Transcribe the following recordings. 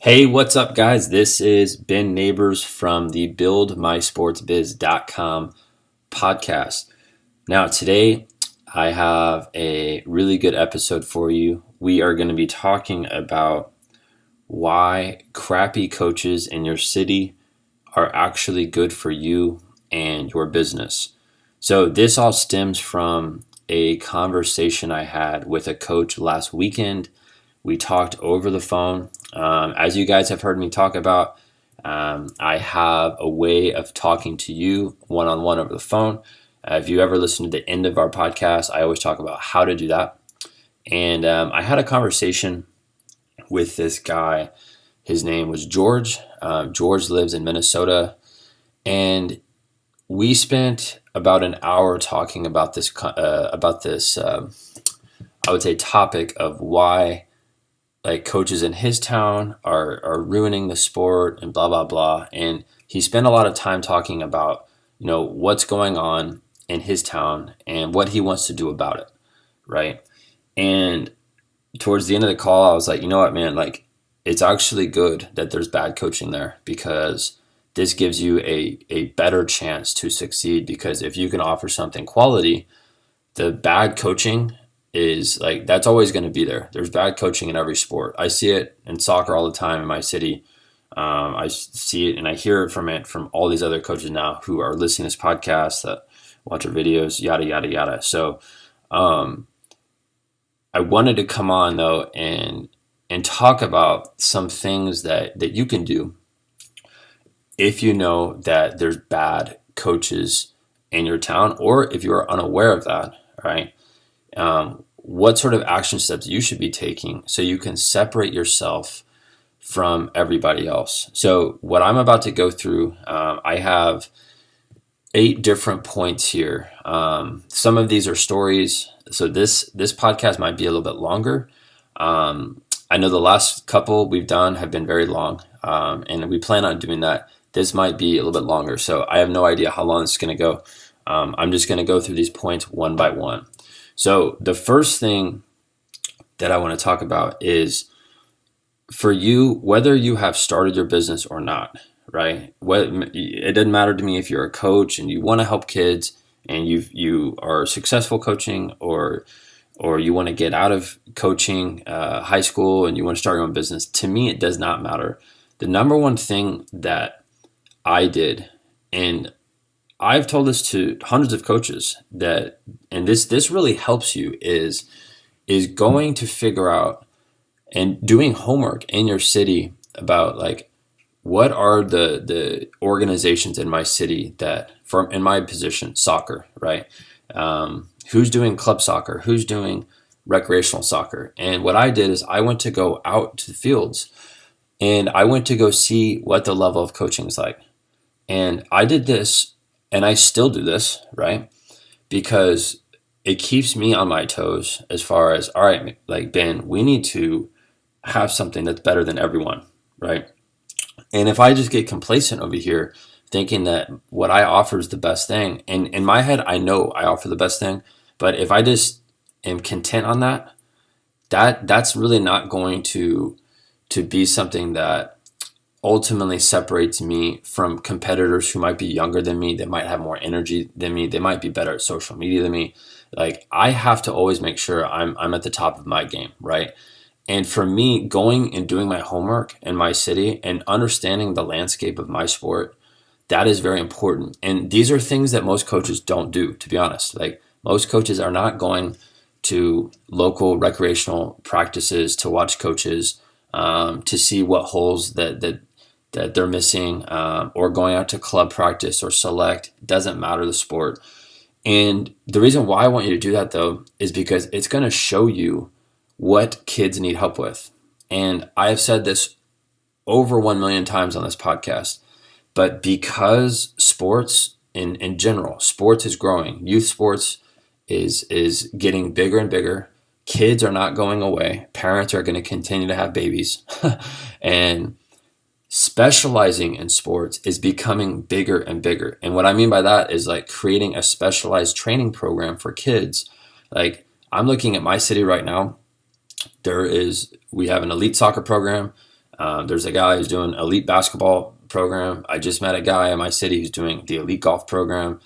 Hey, what's up, guys? This is Ben Nabers from the buildmysportsbiz.com podcast. Now, today I have a really good episode for you. We are going to be talking about why crappy coaches in your city are actually good for you and your business. So, this all stems from a conversation I had with a coach last weekend. We talked over the phone. As you guys have heard me talk about, I have a way of talking to you one-on-one over the phone. If you ever listen to the end of our podcast, I always talk about how to do that. And I had a conversation with this guy. His name was George. George lives in Minnesota. And we spent about an hour talking about this, I would say, topic of why coaches in his town are ruining the sport and blah, blah, blah. And he spent a lot of time talking about, what's going on in his town and what he wants to do about it. Right. And towards the end of the call, I was like, you know what, man, it's actually good that there's bad coaching there, because this gives you a better chance to succeed. Because if you can offer something quality, the bad coaching is that's always going to be there. There's bad coaching in every sport. I see it in soccer all the time in my city. I see it and I hear it from all these other coaches now who are listening to this podcast, that watch our videos, yada, yada, yada. So I wanted to come on though and talk about some things that you can do if you know that there's bad coaches in your town, or if you're unaware of that, right? What sort of action steps you should be taking so you can separate yourself from everybody else. So what I'm about to go through, I have 8 different points here. Some of these are stories. So this podcast might be a little bit longer. I know the last couple we've done have been very long, and we plan on doing that. This might be a little bit longer. So I have no idea how long it's going to go. I'm just going to go through these points one by one. So the first thing that I want to talk about is, for you, whether you have started your business or not, right? It doesn't matter to me if you're a coach and you want to help kids and you are successful coaching, or you want to get out of coaching high school and you want to start your own business. To me, it does not matter. The number one thing that I did, and I've told this to hundreds of coaches, that, and this really helps you, is going to figure out and doing homework in your city about what are the organizations in my city that, in my position, soccer, right? Who's doing club soccer? Who's doing recreational soccer? And what I did is I went to go out to the fields and I went to go see what the level of coaching is like. And I did this, and I still do this, right? Because it keeps me on my toes as far as, all right, Ben, we need to have something that's better than everyone, right? And if I just get complacent over here thinking that what I offer is the best thing, and in my head, I know I offer the best thing, but if I just am content on that's really not going to be something that ultimately separates me from competitors who might be younger than me. They might have more energy than me. They might be better at social media than me. I have to always make sure I'm at the top of my game, right? And for me, going and doing my homework in my city and understanding the landscape of my sport, that is very important. And these are things that most coaches don't do, to be honest. Most coaches are not going to local recreational practices to watch coaches, to see what holes that they're missing, or going out to club practice or select. Doesn't matter the sport. And the reason why I want you to do that, though, is because it's going to show you what kids need help with. And I have said this over 1 million times on this podcast, but because sports in general, sports is growing, youth sports is getting bigger and bigger. Kids are not going away. Parents are going to continue to have babies. And specializing in sports is becoming bigger and bigger. And what I mean by that is creating a specialized training program for kids. I'm looking at my city right now. We have an elite soccer program. There's a guy who's doing elite basketball program. I just met a guy in my city who's doing the elite golf program.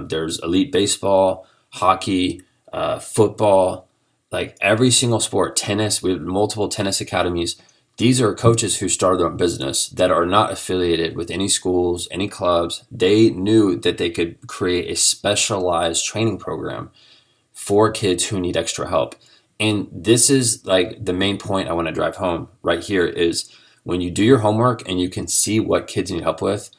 There's elite baseball, hockey, football, like every single sport, tennis. We have multiple tennis academies. These are coaches who started their own business that are not affiliated with any schools, any clubs. They knew that they could create a specialized training program for kids who need extra help. And this is like the main point I want to drive home right here is when you do your homework and you can see what kids need help with,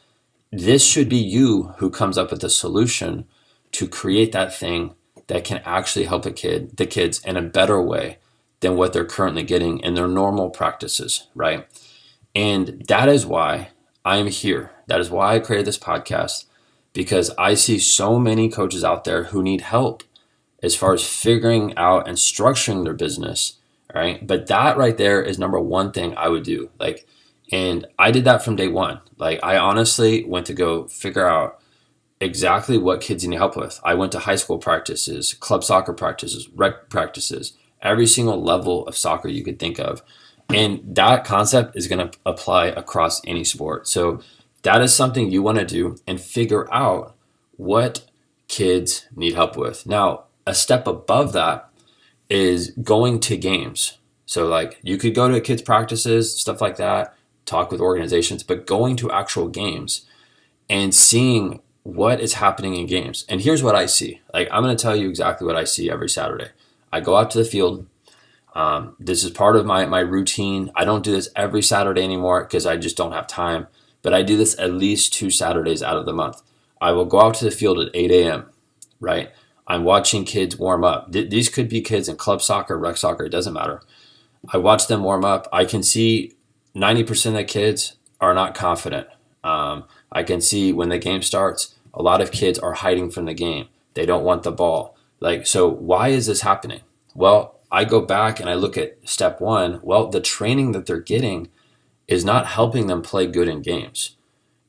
this should be you who comes up with a solution to create that thing that can actually help the kids in a better way than what they're currently getting in their normal practices, right? And that is why I am here. That is why I created this podcast, because I see so many coaches out there who need help as far as figuring out and structuring their business, right? But that right there is number one thing I would do. And I did that from day one. I honestly went to go figure out exactly what kids need help with. I went to high school practices, club soccer practices, rec practices, every single level of soccer you could think of. And that concept is going to apply across any sport. So that is something you want to do and figure out what kids need help with. Now, a step above that is going to games. So you could go to kids practices, stuff like that, talk with organizations, but going to actual games and seeing what is happening in games. And here's what I see. I'm going to tell you exactly what I see every Saturday. I go out to the field. This is part of my routine. I don't do this every Saturday anymore because I just don't have time, but I do this at least 2 Saturdays out of the month. I will go out to the field at 8 a.m., right? I'm watching kids warm up. These could be kids in club soccer, rec soccer, it doesn't matter. I watch them warm up. I can see 90% of the kids are not confident. I can see when the game starts, a lot of kids are hiding from the game. They don't want the ball. So why is this happening? Well, I go back and I look at step one. Well, the training that they're getting is not helping them play good in games.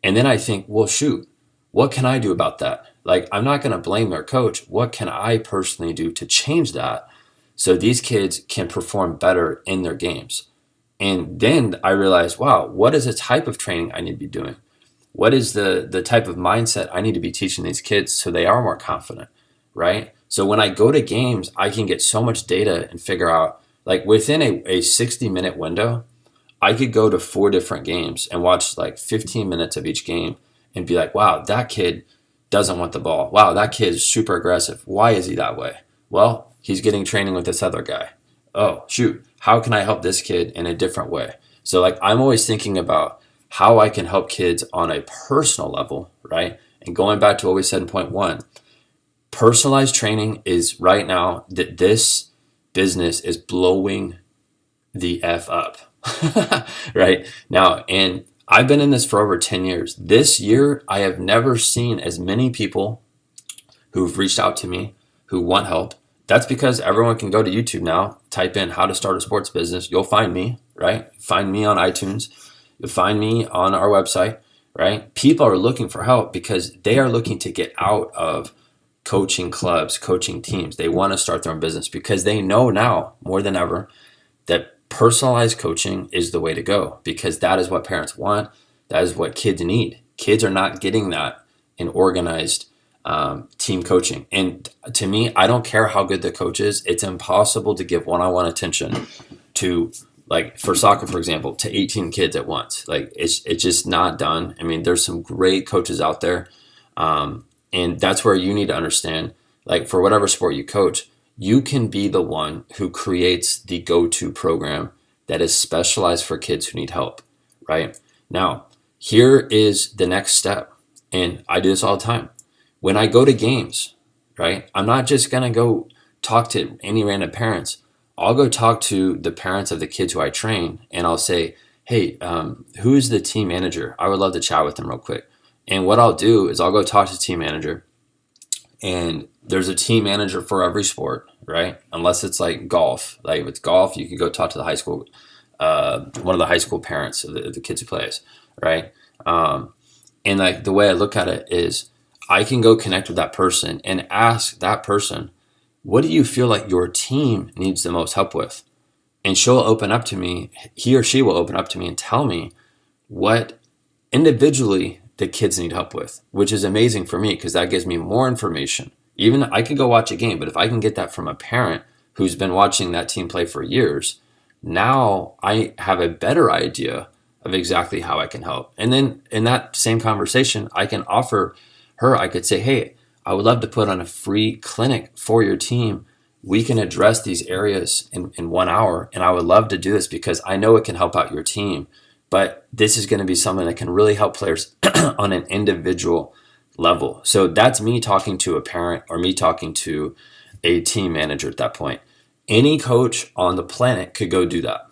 And then I think, well, shoot, what can I do about that? I'm not going to blame their coach. What can I personally do to change that so these kids can perform better in their games? And then I realized, wow, what is the type of training I need to be doing? What is the type of mindset I need to be teaching these kids so they are more confident, right? So when I go to games, I can get so much data and figure out, within a 60-minute window, I could go to 4 different games and watch 15 minutes of each game and be like, wow, that kid doesn't want the ball. Wow, that kid is super aggressive. Why is he that way? Well, he's getting training with this other guy. Oh, shoot, how can I help this kid in a different way? So I'm always thinking about how I can help kids on a personal level, right? And going back to what we said in point 1, personalized training is right now that this business is blowing the F up, right? Now, and I've been in this for over 10 years. This year, I have never seen as many people who've reached out to me who want help. That's because everyone can go to YouTube now, type in how to start a sports business. You'll find me, right? Find me on iTunes. You'll find me on our website, right? People are looking for help because they are looking to get out of coaching clubs, coaching teams. They want to start their own business because they know now more than ever that personalized coaching is the way to go because that is what parents want. That is what kids need. Kids are not getting that in organized team coaching. And to me, I don't care how good the coach is. It's impossible to give one-on-one attention to, for soccer, for example, to 18 kids at once. It's just not done. I mean, there's some great coaches out there. And that's where you need to understand, for whatever sport you coach, you can be the one who creates the go-to program that is specialized for kids who need help, right? Now, here is the next step. And I do this all the time. When I go to games, right, I'm not just going to go talk to any random parents. I'll go talk to the parents of the kids who I train, and I'll say, hey, who's the team manager? I would love to chat with them real quick. And what I'll do is I'll go talk to the team manager, and there's a team manager for every sport, right? Unless it's golf. If it's golf, you can go talk to the high school, one of the high school parents of the kids who plays, right? And the way I look at it is I can go connect with that person and ask that person, what do you feel like your team needs the most help with? and she'll open up to me, he or she will open up to me and tell me what individually the kids need help with, which is amazing for me because that gives me more information. Even I could go watch a game, but if I can get that from a parent who's been watching that team play for years, now I have a better idea of exactly how I can help. And then in that same conversation, I can offer her, I could say, hey, I would love to put on a free clinic for your team. We can address these areas in 1 hour. And I would love to do this because I know it can help out your team. But this is going to be something that can really help players on an individual level. So that's me talking to a parent or me talking to a team manager at that point. Any coach on the planet could go do that.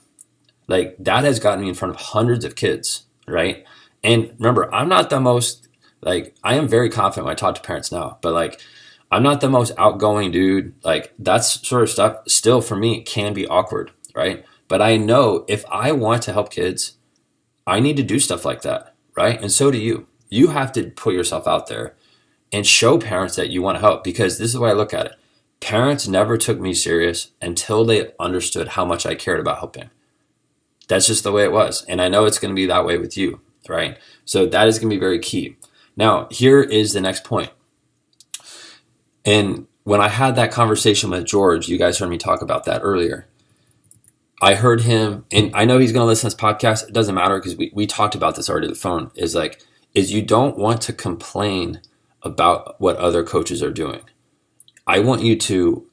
Like that has gotten me in front of hundreds of kids, right? And remember, I'm not the most, like, I am very confident when I talk to parents now, but like, I'm not the most outgoing dude. Like that's sort of stuff still for me can be awkward, right? But I know if I want to help kids, I need to do stuff like that, right? And so do you. You have to put yourself out there and show parents that you want to help, because this is the way I look at it. Parents never took me serious until they understood how much I cared about helping. That's just the way it was. And I know it's going to be that way with you, right? So that is going to be very key. Now, here is the next point. And when I had that conversation with George, you guys heard me talk about that earlier. I heard him, and I know he's going to listen to this podcast. It doesn't matter because we talked about this already on the phone, is you don't want to complain about what other coaches are doing. I want you to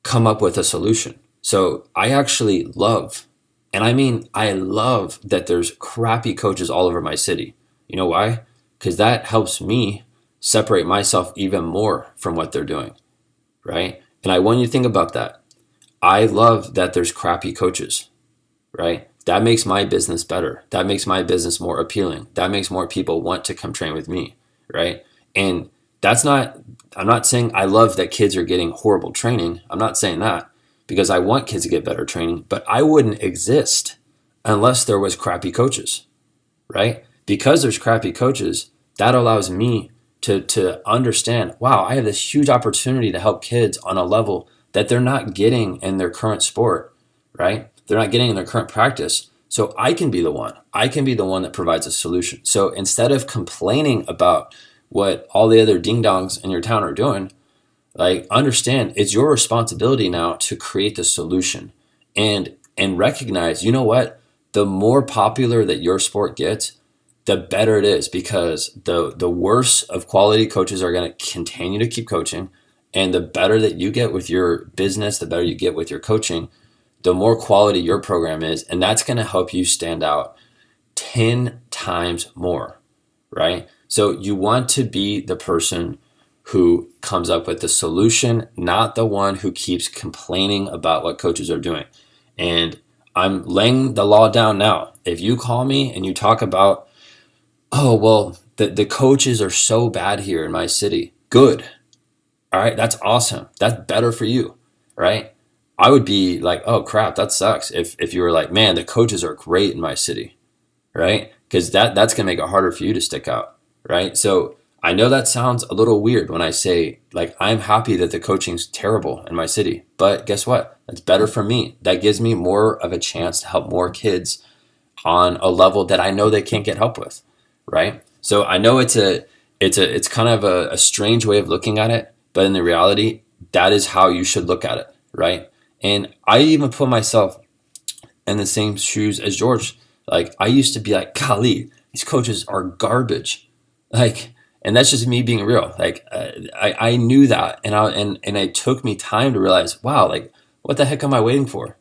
come up with a solution. So I actually love, and I mean, I love that there's crappy coaches all over my city. You know why? Because that helps me separate myself even more from what they're doing, right? And I want you to think about that. I love that there's crappy coaches, right? That makes my business better. That makes my business more appealing. That makes more people want to come train with me, right? And I'm not saying I love that kids are getting horrible training. I'm not saying that, because I want kids to get better training, but I wouldn't exist unless there was crappy coaches, right? Because there's crappy coaches, that allows me to understand, wow, I have this huge opportunity to help kids on a level that they're not getting in their current sport, right? They're not getting in their current practice. So I can be the one. I can be the one that provides a solution. So instead of complaining about what all the other ding-dongs in your town are doing, like, understand it's your responsibility now to create the solution and recognize, you know what? The more popular that your sport gets, the better it is, because the worse of quality coaches are going to continue to keep coaching. And the better that you get with your business, the better you get with your coaching, the more quality your program is. And that's going to help you stand out 10 times more, right? So you want to be the person who comes up with the solution, not the one who keeps complaining about what coaches are doing. And I'm laying the law down now. If you call me and you talk about, oh, well, the coaches are so bad here in my city, good. All right, that's awesome. That's better for you, right? I would be like, oh crap, that sucks. If you were like, man, the coaches are great in my city, right? Because that's gonna make it harder for you to stick out, right? So I know that sounds a little weird when I say, like, I'm happy that the coaching's terrible in my city, but guess what? That's better for me. That gives me more of a chance to help more kids on a level that I know they can't get help with, right? So I know it's kind of a strange way of looking at it, but in the reality, that is how you should look at it, right? And I even put myself in the same shoes as George. Like, I used to be like, golly, these coaches are garbage. Like, and that's just me being real. Like, I knew that, and it took me time to realize, wow, like, what the heck am I waiting for?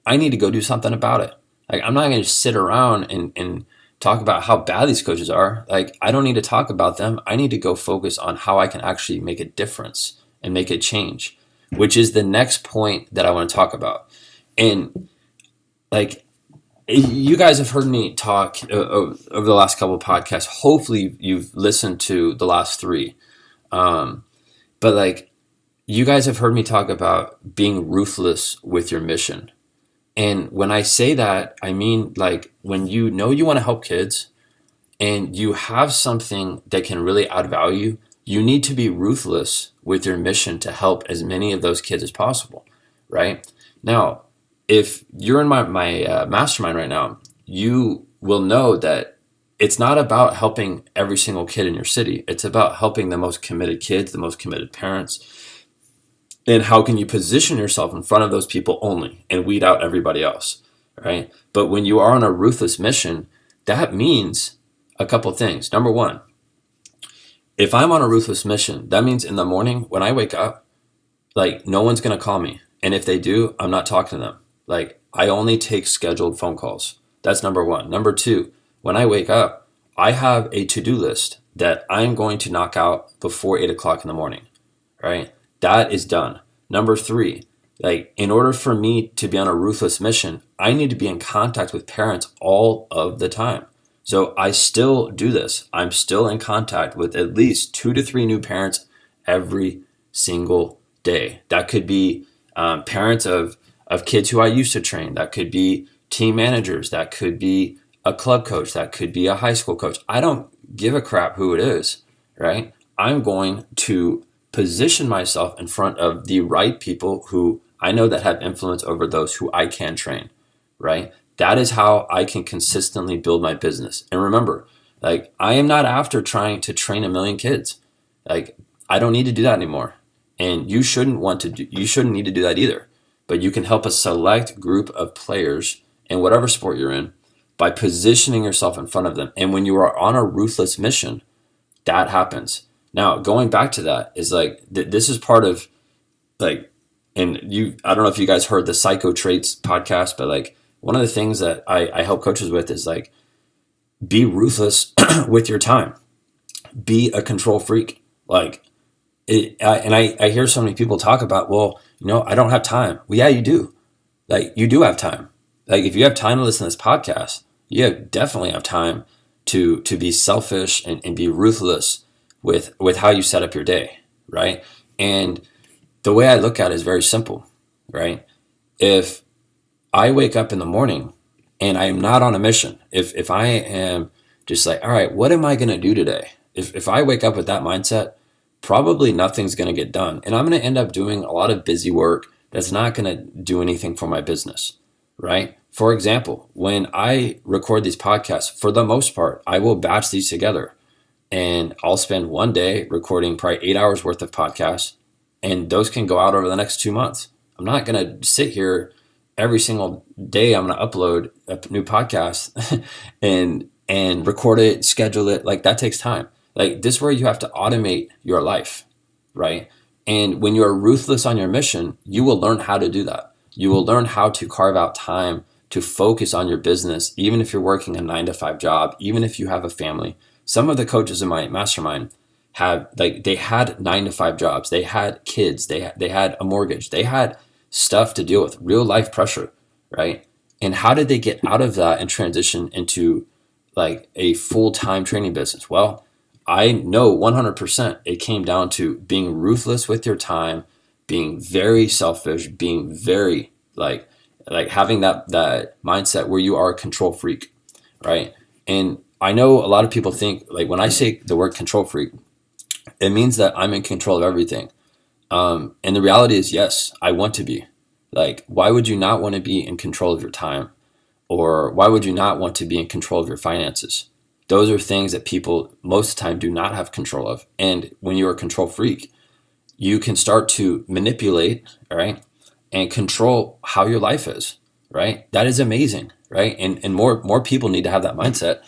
I need to go do something about it. Like, I'm not going to just sit around and talk about how bad these coaches are. Like, I don't need to talk about them. I need to go focus on how I can actually make a difference and make a change, which is the next point that I want to talk about. And like, you guys have heard me talk over the last couple of podcasts. Hopefully you've listened to the last 3. But like, you guys have heard me talk about being ruthless with your mission. And when I say that, I mean, like, when you know you want to help kids and you have something that can really add value, you need to be ruthless with your mission to help as many of those kids as possible, right? Now, if you're in my mastermind right now, you will know that it's not about helping every single kid in your city. It's about helping the most committed kids, the most committed parents. And how can you position yourself in front of those people only and weed out everybody else, right? But when you are on a ruthless mission, that means a couple things. Number one, if I'm on a ruthless mission, that means in the morning when I wake up, like no one's going to call me. And if they do, I'm not talking to them. Like I only take scheduled phone calls. That's number one. Number two, when I wake up, I have a to-do list that I'm going to knock out before 8 o'clock in the morning, right? That is done. Number three, like in order for me to be on a ruthless mission, I need to be in contact with parents all of the time. So I still do this. I'm still in contact with at least 2 to 3 new parents every single day. That could be parents of kids who I used to train. That could be team managers. That could be a club coach. That could be a high school coach. I don't give a crap who it is, right? I'm going to position myself in front of the right people who I know that have influence over those who I can train, right? That is how I can consistently build my business. And remember, like I am not after trying to train 1 million kids. Like I don't need to do that anymore. And you shouldn't need to do that either. But you can help a select group of players in whatever sport you're in by positioning yourself in front of them. And when you are on a ruthless mission, that happens. Now, going back to that is like, this is part of like, and I don't know if you guys heard the Psycho Traits podcast, but like one of the things that I help coaches with is like, be ruthless with your time, be a control freak. Like, I hear so many people talk about, well, I don't have time. Well, yeah, you do. Like, you do have time. Like, if you have time to listen to this podcast, you definitely have time to be selfish and be ruthless with how you set up your day, right? And the way I look at it is very simple, right? If I wake up in the morning and I am not on a mission, if I am just like, all right, what am I going to do today? If I wake up with that mindset, probably nothing's going to get done. And I'm going to end up doing a lot of busy work that's not going to do anything for my business, right? For example, when I record these podcasts, for the most part, I will batch these together and I'll spend one day recording probably 8 hours worth of podcasts, and those can go out over the next 2 months. I'm not going to sit here every single day. I'm going to upload a new podcast and record it, schedule it. Like that takes time. Like this is where you have to automate your life, right? And when you're ruthless on your mission, you will learn how to do that. You will learn how to carve out time to focus on your business, even if you're working a 9 to 5 job, even if you have a family. Some of the coaches in my mastermind they had 9 to 5 jobs. They had kids. They had a mortgage. They had stuff to deal with, real life pressure, right? And how did they get out of that and transition into like a full-time training business? Well, I know 100% it came down to being ruthless with your time, being very selfish, being very like having that mindset where you are a control freak, right? And I know a lot of people think like when I say the word control freak, it means that I'm in control of everything. And the reality is, yes, I want to be. Like, why would you not want to be in control of your time? Or why would you not want to be in control of your finances? Those are things that people most of the time do not have control of. And when you're a control freak, you can start to manipulate, all right, and control how your life is, right? That is amazing, right? And more people need to have that mindset.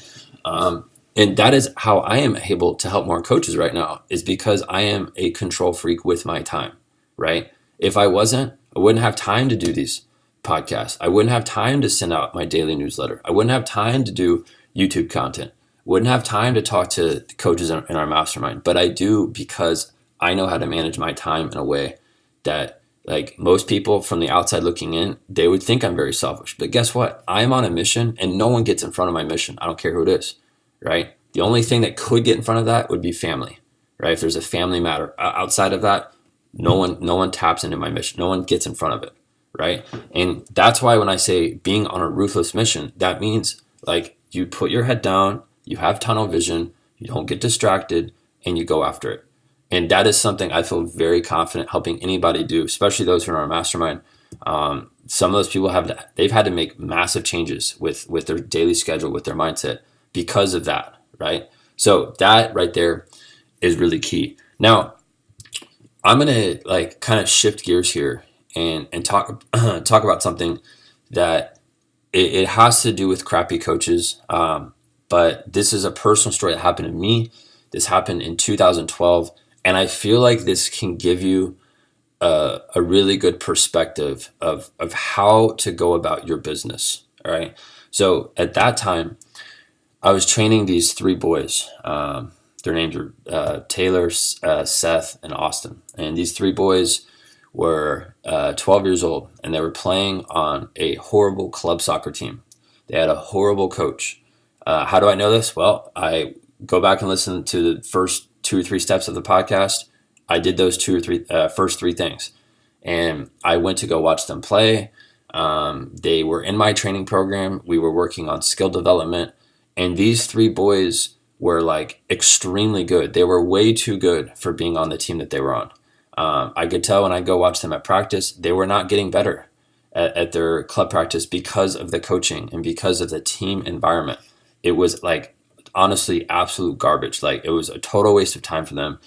And that is how I am able to help more coaches right now, is because I am a control freak with my time, right? If I wasn't, I wouldn't have time to do these podcasts. I wouldn't have time to send out my daily newsletter. I wouldn't have time to do YouTube content. Wouldn't have time to talk to coaches in our mastermind. But I do because I know how to manage my time in a way that like most people from the outside looking in, they would think I'm very selfish. But guess what? I'm on a mission and no one gets in front of my mission. I don't care who it is, right? The only thing that could get in front of that would be family, right? If there's a family matter. Outside of that, no one taps into my mission. No one gets in front of it, right? And that's why when I say being on a ruthless mission, that means like you put your head down, you have tunnel vision, you don't get distracted, and you go after it. And that is something I feel very confident helping anybody do, especially those who are in our mastermind. Some of those people they've had to make massive changes with their daily schedule, with their mindset because of that, right? So that right there is really key. Now, I'm gonna like kind of shift gears here and talk talk about something that it has to do with crappy coaches. But this is a personal story that happened to me. This happened in 2012, and I feel like this can give you a really good perspective of how to go about your business. All right. So at that time, I was training these three boys. Their names are Taylor, Seth, and Austin. And these three boys were 12 years old, and they were playing on a horrible club soccer team. They had a horrible coach. How do I know this? Well, I go back and listen to the first 2 or 3 steps of the podcast. I did those first three things, and I went to go watch them play. They were in my training program. We were working on skill development, and these three boys were like extremely good. They were way too good for being on the team that they were on. I could tell when I go watch them at practice, they were not getting better at their club practice because of the coaching and because of the team environment. It was like honestly absolute garbage. Like it was a total waste of time for them.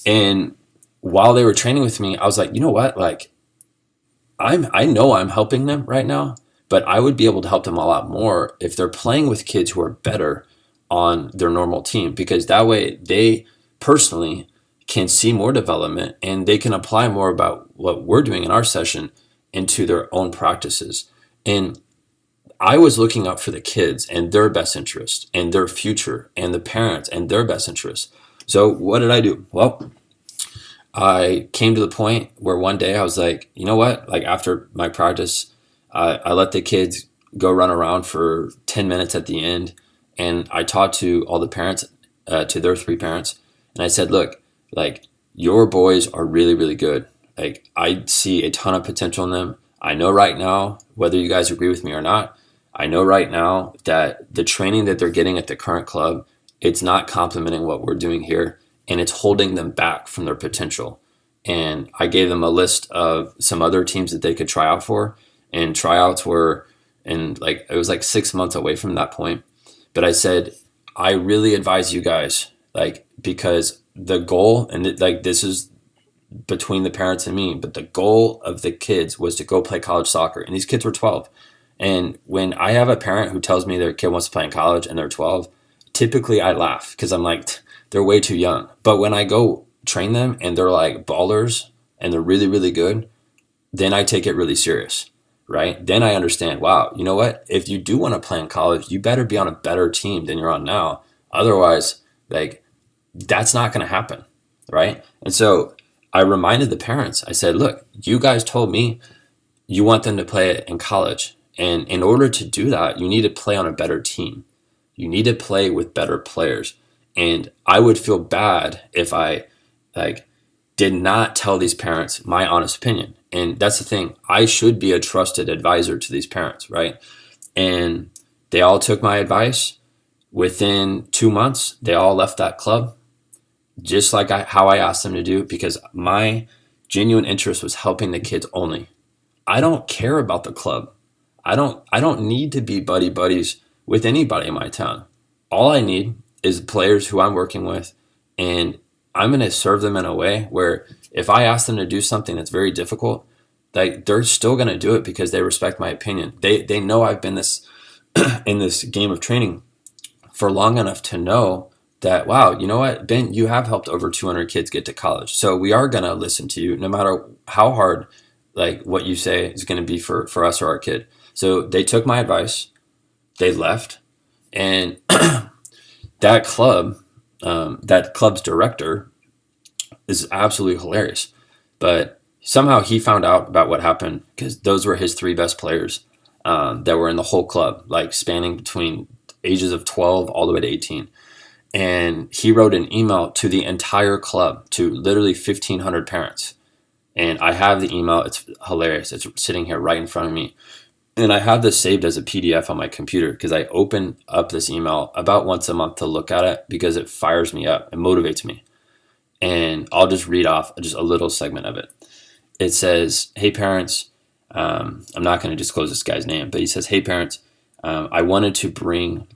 And while they were training with me, I was like, you know what? Like I know I'm helping them right now, but I would be able to help them a lot more if they're playing with kids who are better on their normal team, because that way they personally can see more development and they can apply more about what we're doing in our session into their own practices. And I was looking out for the kids and their best interest and their future, and the parents and their best interest. So what did I do? Well, I came to the point where one day I was like, you know what? Like after my practice, I let the kids go run around for 10 minutes at the end. And I talked to all the parents, to their three parents. And I said, look, like your boys are really, really good. Like I see a ton of potential in them. I know right now, whether you guys agree with me or not, I know right now that the training that they're getting at the current club, it's not complementing what we're doing here, and it's holding them back from their potential. And I gave them a list of some other teams that they could try out for, and tryouts were, and like it was like 6 months away from that point. But I said, I really advise you guys, like, because the goal, and like this is between the parents and me, but the goal of the kids was to go play college soccer. And these kids were 12. And when I have a parent who tells me their kid wants to play in college and they're 12, typically I laugh because I'm like, they're way too young. But when I go train them and they're like ballers and they're really, really good, then I take it really serious, right? Then I understand, wow, you know what? If you do want to play in college, you better be on a better team than you're on now. Otherwise, like, that's not going to happen, right? And so I reminded the parents, I said, look, you guys told me you want them to play in college. And in order to do that, you need to play on a better team. You need to play with better players. And I would feel bad if I like did not tell these parents my honest opinion. And that's the thing. I should be a trusted advisor to these parents, right? And they all took my advice. Within 2 months, they all left that club, just like how I asked them to do, because my genuine interest was helping the kids only. I don't care about the club. I don't need to be buddy buddies with anybody in my town. All I need is players who I'm working with, and I'm going to serve them in a way where if I ask them to do something that's very difficult, like they're still going to do it because they respect my opinion. They know I've been this in this game of training for long enough to know that, wow, you know what, Ben, you have helped over 200 kids get to college. So we are going to listen to you no matter how hard like what you say is going to be for us or our kid. So they took my advice, they left, and that club's director is absolutely hilarious. But somehow he found out about what happened because those were his three best players that were in the whole club, like spanning between ages of 12 all the way to 18. And he wrote an email to the entire club, to literally 1,500 parents. And I have the email. It's hilarious. It's sitting here right in front of me. And I have this saved as a PDF on my computer because I open up this email about once a month to look at it because it fires me up. It motivates me. And I'll just read off just a little segment of it. It says, hey parents, I'm not going to disclose this guy's name, but he says, "Hey parents, I wanted to bring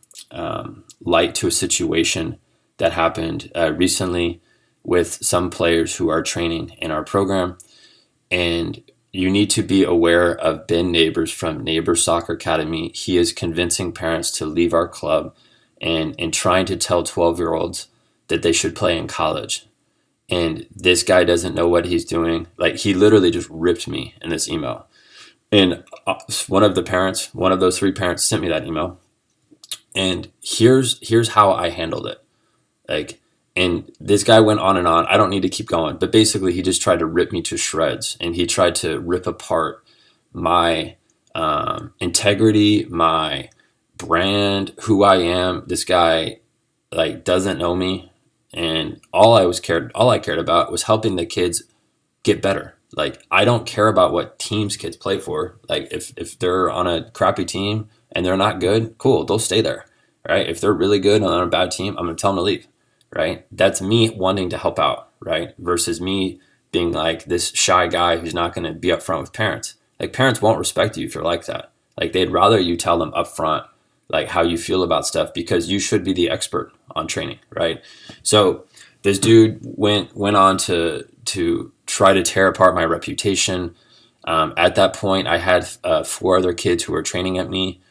light to a situation that happened recently with some players who are training in our program. And you need to be aware of Ben Nabers from Nabers Soccer Academy. He is convincing parents to leave our club and trying to tell 12-year-olds that they should play in college. And this guy doesn't know what he's doing." Like, he literally just ripped me in this email. And one of those three parents sent me that email. And here's how I handled it. Like, and this guy went on and on. I don't need to keep going, but basically he just tried to rip me to shreds, and he tried to rip apart my integrity, my brand, who I am. This guy like doesn't know me, and all I cared about was helping the kids get better. Like, I don't care about what teams kids play for. Like, if they're on a crappy team and they're not good, cool, they'll stay there, right? If they're really good and on a bad team, I'm gonna tell them to leave, right? That's me wanting to help out, right? Versus me being like this shy guy who's not gonna be upfront with parents. Like, parents won't respect you if you're like that. Like, they'd rather you tell them upfront like how you feel about stuff, because you should be the expert on training, right? So this dude went on to try to tear apart my reputation. At that point, I had 4 other kids who were training at me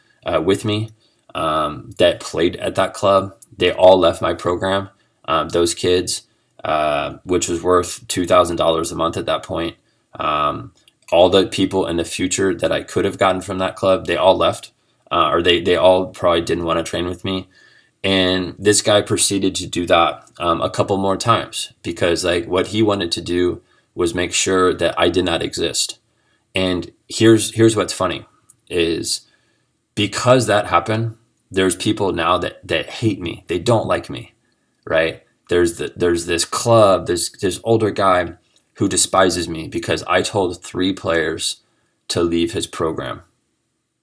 with me that played at that club. They all left my program. Those kids, which was worth $2,000 a month at that point. All the people in the future that I could have gotten from that club, they all left, or they all probably didn't want to train with me. And this guy proceeded to do that a couple more times, because like what he wanted to do was make sure that I did not exist. And here's what's funny is, because that happened, there's people now that hate me. They don't like me, right? There's this club, this older guy who despises me because I told 3 players to leave his program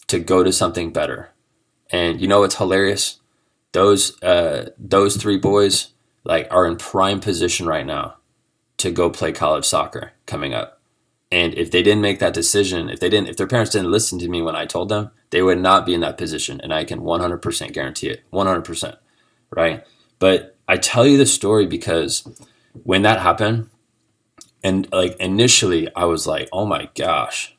to go to something better. And you know what's hilarious? Those 3 boys like are in prime position right now to go play college soccer coming up. And if they didn't make that decision, if their parents didn't listen to me when I told them, they would not be in that position. And I can 100% guarantee it, 100%, right? But I tell you this story because when that happened, and like initially I was like, oh my gosh,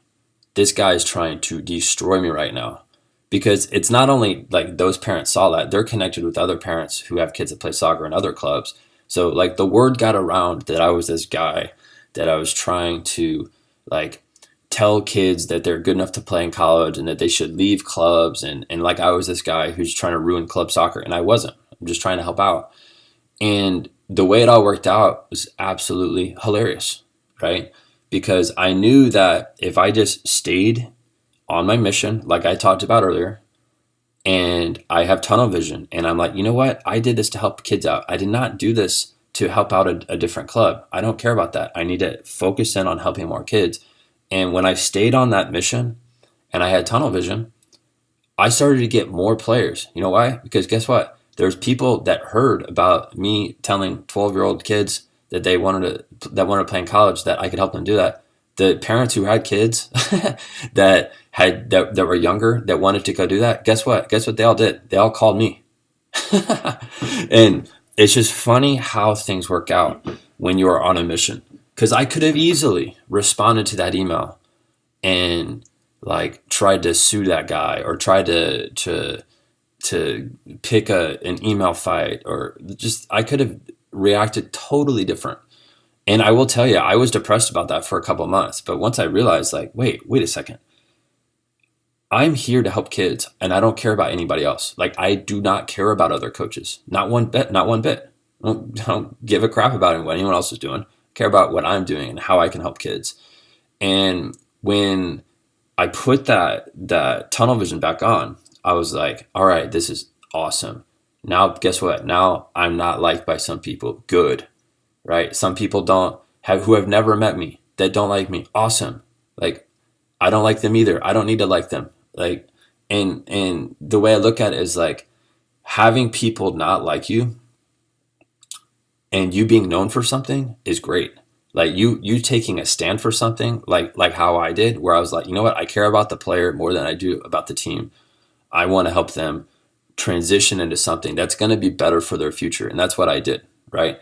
this guy is trying to destroy me right now. Because it's not only like those parents saw that, they're connected with other parents who have kids that play soccer in other clubs. So like the word got around that I was this guy, that I was trying to like tell kids that they're good enough to play in college and that they should leave clubs. And like I was this guy who's trying to ruin club soccer, and I wasn't. I'm just trying to help out. And the way it all worked out was absolutely hilarious, right? Because I knew that if I just stayed on my mission, like I talked about earlier, and I have tunnel vision, and I'm like, you know what? I did this to help kids out. I did not do this to help out a different club. I don't care about that. I need to focus in on helping more kids. And when I stayed on that mission and I had tunnel vision, I started to get more players. You know why? Because guess what? There's people that heard about me telling 12-year-old kids that they wanted to play in college, that I could help them do that. The parents who had kids that were younger that wanted to go do that, guess what? Guess what they all did? They all called me. And it's just funny how things work out when you're on a mission. Because I could have easily responded to that email and like tried to sue that guy, or tried to pick an email fight, or just I could have reacted totally different. And I will tell you, I was depressed about that for a couple of months. But once I realized, like, wait a second. I'm here to help kids, and I don't care about anybody else. Like, I do not care about other coaches. Not one bit. I don't give a crap about what anyone else is doing. I care about what I'm doing and how I can help kids. And when I put that tunnel vision back on, I was like, all right, this is awesome. Now, guess what? Now I'm not liked by some people. Good. Right? Some people who have never met me, that don't like me. Awesome. Like, I don't like them either. I don't need to like them. Like, and the way I look at it is like, having people not like you and you being known for something is great. Like you taking a stand for something, like how I did, where I was like, you know what, I care about the player more than I do about the team. I want to help them transition into something that's going to be better for their future. And that's what I did, right?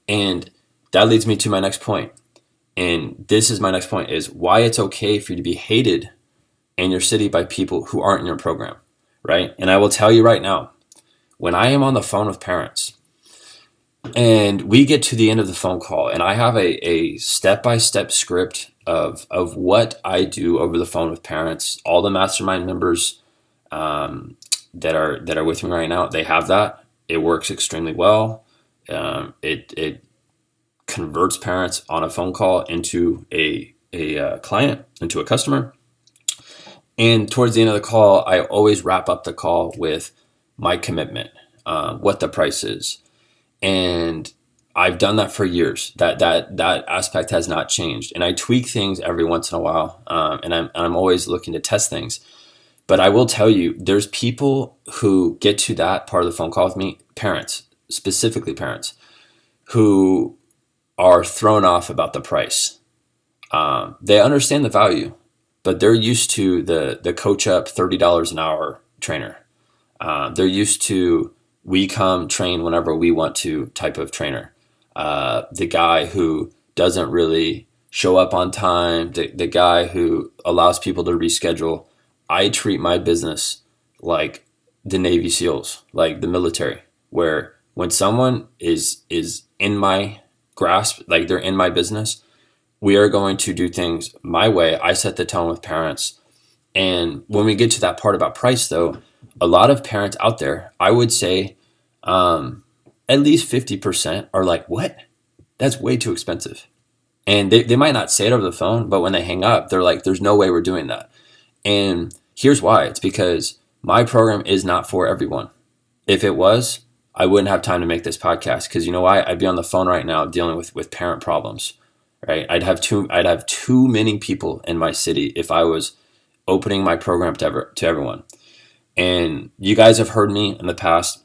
And that leads me to my next point. And this is my next point, is why it's okay for you to be hated in your city by people who aren't in your program, right? And I will tell you right now, when I am on the phone with parents and we get to the end of the phone call and I have a step-by-step script of what I do over the phone with parents, all the mastermind members that are with me right now, they have that. It works extremely well. It converts parents on a phone call into a client, into a customer. And towards the end of the call, I always wrap up the call with my commitment, what the price is. And I've done that for years. That aspect has not changed. And I tweak things every once in a while. And I'm always looking to test things. But I will tell you, there's people who get to that part of the phone call with me, parents, specifically parents, who are thrown off about the price. They understand the value, but they're used to the coach up $30 an hour trainer. They're used to we come train whenever we want to type of trainer. The guy who doesn't really show up on time, the guy who allows people to reschedule. I treat my business like the Navy SEALs, like the military, where when someone is in my grasp, like they're in my business, we are going to do things my way. I set the tone with parents. And when we get to that part about price, though, a lot of parents out there, I would say at least 50% are like, what? That's way too expensive. And they might not say it over the phone, but when they hang up, they're like, there's no way we're doing that. And here's why. It's because my program is not for everyone. If it was, I wouldn't have time to make this podcast, because you know why? I'd be on the phone right now dealing with parent problems, right? I'd have too many people in my city if I was opening my program to everyone. And you guys have heard me in the past.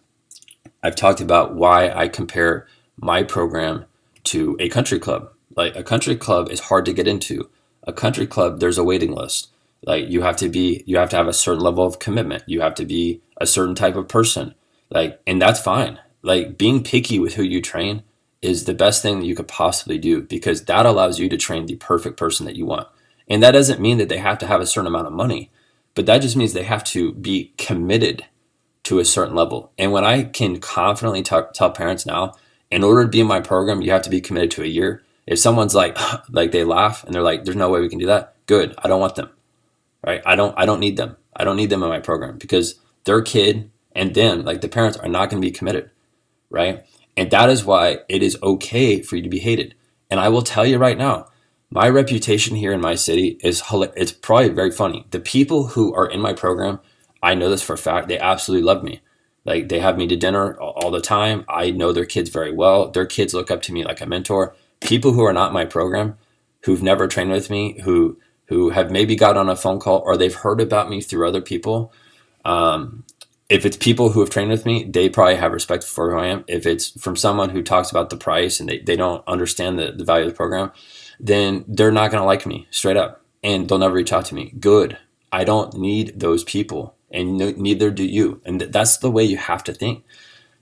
I've talked about why I compare my program to a country club. Like, a country club is hard to get into. A country club, there's a waiting list. Like, you have to have a certain level of commitment. You have to be a certain type of person. Like, and that's fine. Like, being picky with who you train is the best thing that you could possibly do, because that allows you to train the perfect person that you want. And that doesn't mean that they have to have a certain amount of money, but that just means they have to be committed to a certain level. And when I can confidently tell parents now, in order to be in my program, you have to be committed to a year. If someone's like they laugh and they're like, there's no way we can do that. Good. I don't want them. Right? I don't need them. I don't need them in my program, because their kid and them, like the parents, are not going to be committed. Right? And that is why it is okay for you to be hated. And I will tell you right now, my reputation here in my city it's probably very funny. The people who are in my program, I know this for a fact, they absolutely love me. Like, they have me to dinner all the time. I know their kids very well. Their kids look up to me like a mentor. People who are not in my program, who've never trained with me, who have maybe got on a phone call, or they've heard about me through other people. If it's people who have trained with me, they probably have respect for who I am. If it's from someone who talks about the price and they don't understand the value of the program, then they're not going to like me straight up, and they'll never reach out to me. Good. I don't need those people, and neither do you. And that's the way you have to think,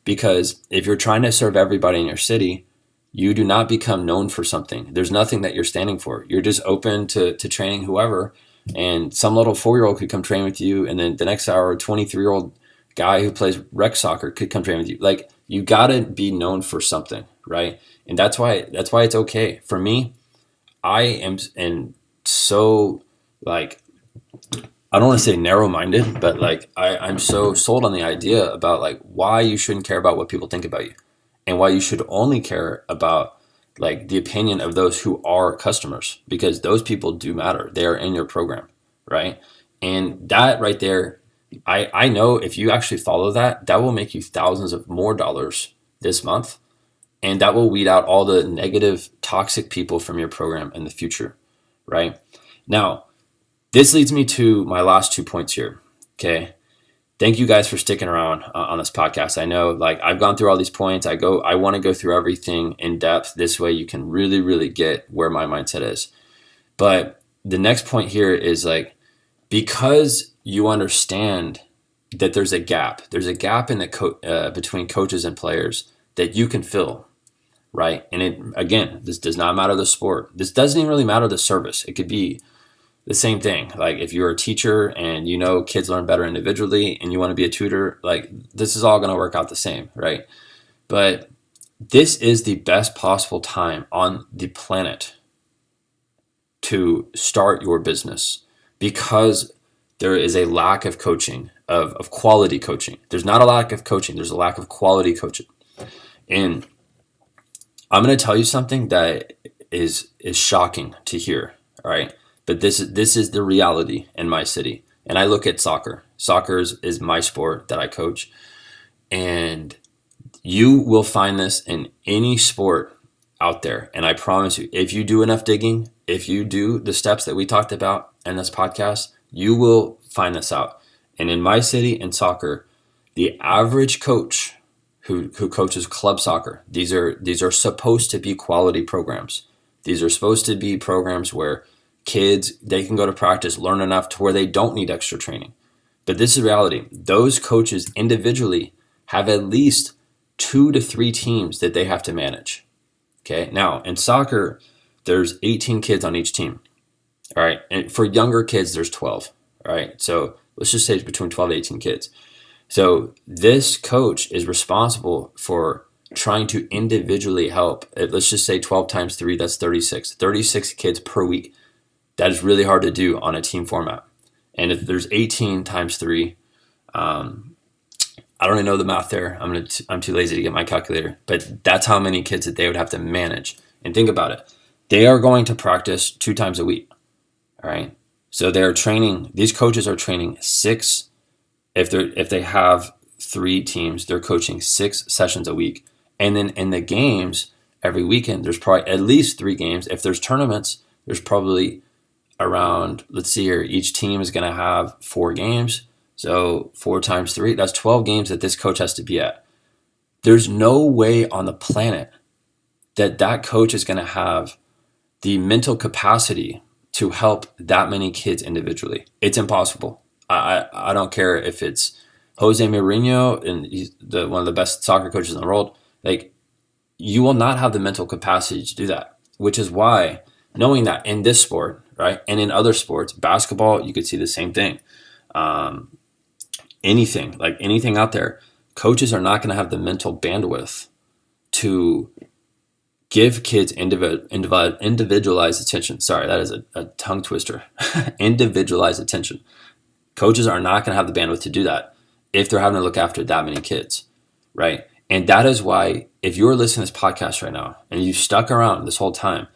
because if you're trying to serve everybody in your city, you do not become known for something. There's nothing that you're standing for. You're just open to training whoever, and some little 4-year-old could come train with you, and then the next hour, a 23-year-old guy who plays rec soccer could come train with you. Like, you got to be known for something, right? And that's why it's okay. For me, I am so, like, I don't want to say narrow-minded, but like I'm so sold on the idea about like why you shouldn't care about what people think about you, and why you should only care about like the opinion of those who are customers, because those people do matter. They are in your program, right? And that right there, I know if you actually follow that, that will make you thousands of more dollars this month, and that will weed out all the negative, toxic people from your program in the future, right? Now, this leads me to my last 2 points here, okay? thank you guys for sticking around on this podcast. I know, like, I've gone through all these points. I want to go through everything in depth. This way you can really, really get where my mindset is. But the next point here is, like, because you understand that there's a gap in the between coaches and players that you can fill, right? And this does not matter the sport. This doesn't even really matter the service. It could be the same thing. Like, if you're a teacher and you know kids learn better individually and you want to be a tutor, like, this is all going to work out the same, right? But this is the best possible time on the planet to start your business, because there is a lack of coaching, of quality coaching. There's not a lack of coaching. There's a lack of quality coaching. And I'm going to tell you something that is shocking to hear, all right? But this is the reality in my city. And I look at soccer. Soccer is my sport that I coach. And you will find this in any sport out there. And I promise you, if you do enough digging, if you do the steps that we talked about in this podcast, you will find this out. And in my city, in soccer, the average coach who coaches club soccer, these are supposed to be quality programs. These are supposed to be programs where kids, they can go to practice, learn enough to where they don't need extra training. But this is reality. Those coaches individually have at least 2 to 3 teams that they have to manage. Okay. Now, in soccer, there's 18 kids on each team. All right. And for younger kids, there's 12. All right. So let's just say it's between 12 to 18 kids. So this coach is responsible for trying to individually help. Let's just say 12 times 3, that's 36. 36 kids per week. That is really hard to do on a team format. And if there's 18 times 3, I don't even know the math there. I'm too lazy to get my calculator. But that's how many kids that they would have to manage. And think about it. They are going to practice 2 times a week. All right. So they're training. These coaches are training 6. If they have 3 teams, they're coaching 6 sessions a week. And then in the games every weekend, there's probably at least 3 games. If there's tournaments, there's probably around, let's see here, each team is going to have 4 games. So 4 times 3, that's 12 games that this coach has to be at. There's no way on the planet that coach is going to have the mental capacity to help that many kids individually. It's impossible. I don't care if it's Jose Mourinho and he's one of the best soccer coaches in the world. Like, you will not have the mental capacity to do that, which is why, knowing that in this sport, right, and in other sports, basketball, you could see the same thing. Anything out there, coaches are not going to have the mental bandwidth to give kids individualized attention. Sorry, that is a tongue twister. Individualized attention. Coaches are not going to have the bandwidth to do that if they're having to look after that many kids, right? And that is why, if you're listening to this podcast right now and you've stuck around this whole time,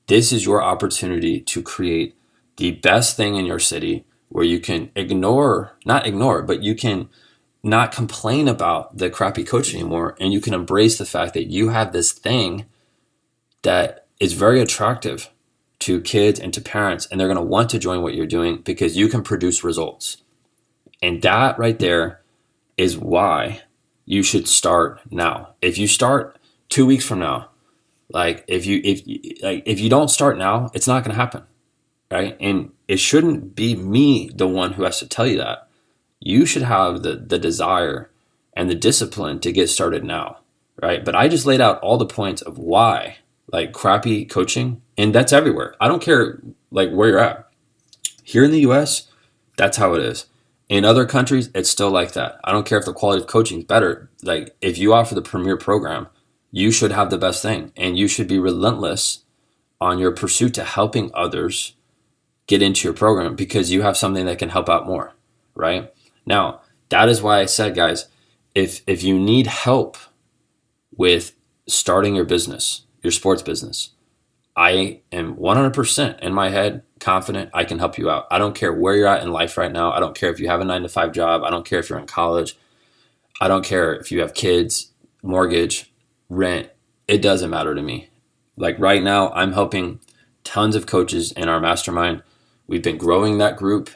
this is your opportunity to create the best thing in your city where you can but you can not complain about the crappy coach anymore, and you can embrace the fact that you have this thing that is very attractive to kids and to parents, and they're going to want to join what you're doing because you can produce results. And that right there is why you should start now. If you start 2 weeks from now, if you don't start now, it's not going to happen, right? And it shouldn't be me, the one who has to tell you that. You should have the desire and the discipline to get started now, right? But I just laid out all the points of why, crappy coaching, and that's everywhere. I don't care where you're at. Here in the US, that's how it is. In other countries, it's still like that. I don't care if the quality of coaching is better. If you offer the premier program, you should have the best thing, and you should be relentless on your pursuit to helping others get into your program because you have something that can help out more, right? Now, that is why I said, guys, if you need help with starting your business, your sports business, I am 100% in my head confident I can help you out. I don't care where you're at in life right now. I don't care if you have a 9-to-5 job. I don't care if you're in college. I don't care if you have kids, mortgage, rent. It doesn't matter to me. Right now, I'm helping tons of coaches in our mastermind. We've been growing that group.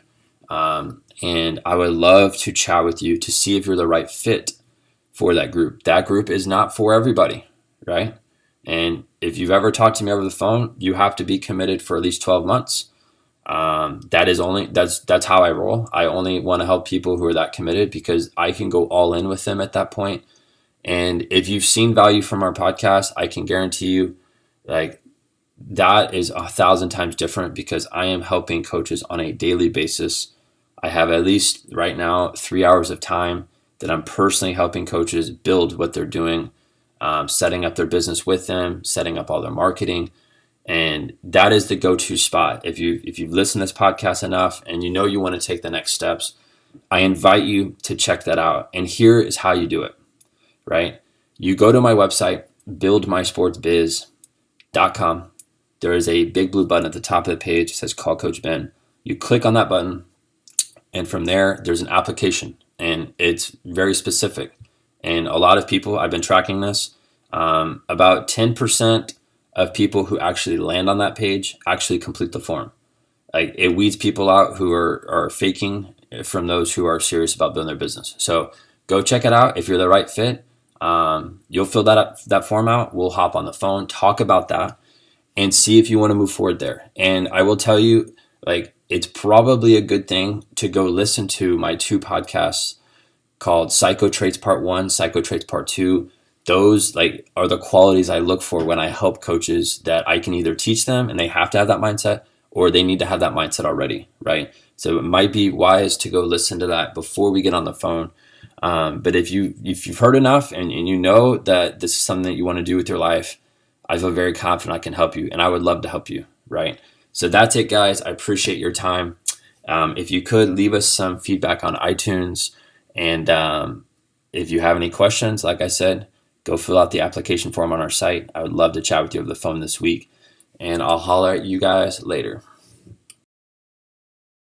And I would love to chat with you to see if you're the right fit for that group. That group is not for everybody, right? And if you've ever talked to me over the phone, you have to be committed for at least 12 months. That's how I roll. I only want to help people who are that committed because I can go all in with them at that point. And if you've seen value from our podcast, I can guarantee you, like, that is 1,000 times different because I am helping coaches on a daily basis. I have at least right now 3 hours of time that I'm personally helping coaches build what they're doing, setting up their business with them, setting up all their marketing. And that is the go-to spot. If you've listened to this podcast enough and you know you want to take the next steps, I invite you to check that out. And here is how you do it, right? You go to my website, buildmysportsbiz.com. There is a big blue button at the top of the page that says Call Coach Ben. You click on that button, and from there, there's an application, and it's very specific. And a lot of people, I've been tracking this, about 10% of people who actually land on that page actually complete the form. Like, it weeds people out who are faking from those who are serious about building their business. So go check it out. If you're the right fit, you'll fill that form out. We'll hop on the phone, talk about that, and see if you want to move forward there. And I will tell you, like, it's probably a good thing to go listen to my 2 podcasts called Psycho Traits Part 1, Psycho Traits Part 2. Those, like, are the qualities I look for when I help coaches that I can either teach them and they have to have that mindset, or they need to have that mindset already, right? So it might be wise to go listen to that before we get on the phone. But if you've heard enough and you know that this is something that you want to do with your life, I feel very confident I can help you, and I would love to help you, right? So that's it, guys. I appreciate your time. If you could leave us some feedback on iTunes, and if you have any questions, like I said, go fill out the application form on our site. I would love to chat with you over the phone this week, and I'll holler at you guys later.